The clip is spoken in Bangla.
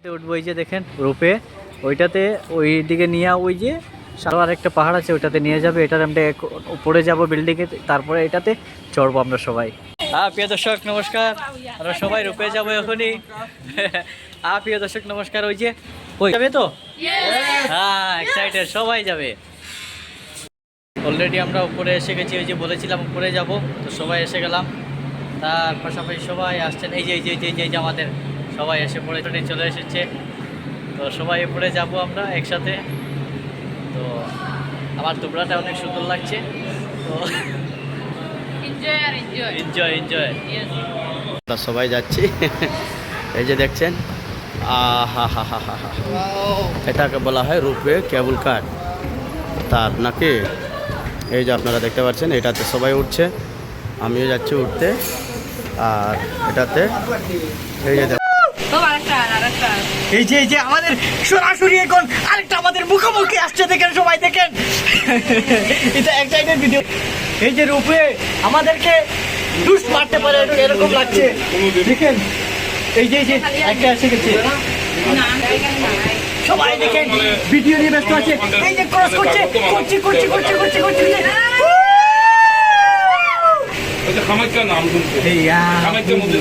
উঠবো ওই যে দেখেন রূপে ওইটাতে ওই দিকে নিয়ে ওই যে আর একটা পাহাড় আছে ওইটাতে নিয়ে যাবে। এটার আমরা উপরে যাব বিল্ডিংয়ে, তারপরে এটাতে চড়বো আমরা সবাই। প্রিয় দর্শক নমস্কার, আমরা সবাই রূপে যাবো এখনই। প্রিয় দর্শক নমস্কার, ওই যে ওই যাবে তো, হ্যাঁ এক্সাইটেড, সবাই যাবে। অলরেডি আমরা উপরে এসে গেছি, ওই যে বলেছিলাম উপরে যাব, তো সবাই এসে গেলাম। তার পাশাপাশি সবাই আসছেন, এই যে এই যে এই যে এই যে আমাদের সবাই এসে পড়ে চলে এসেছে। তো সবাই উপরে যাব আমরা একসাথে। তো আমার দুবরাটা অনেক সুন্দর লাগছে, তো এনজয় এনজয়। সবাই যাচ্ছি, এই যে দেখছেন, হা হা হা হা হা, এটাকে বলা হয় রূপওয়ে কেবল কার তার নাকি। এই যে আপনারা দেখতে পাচ্ছেন, এটাতে সবাই উঠছে, আমিও যাচ্ছি উঠতে। আর এটাতে এই যে এই যে আমাদের সরাসরি এখন আরেকটা আমাদের মুখোমুখি আসছে, দেখেন সবাই দেখেন। এটা এক্সাইটেড ভিডিও। এই যে রূপে আমাদেরকে ডুস মারতে পারে এরকম লাগছে, দেখেন। এই যে একটা এসে গেছে, সবাই দেখেন ভিডিও নিয়ে ব্যস্ত আছে। এই যে ক্রস করছে, করছি করছি করছি করছি করছি। খামাইকা নাম শুনছে, খামাইকা মধ্যে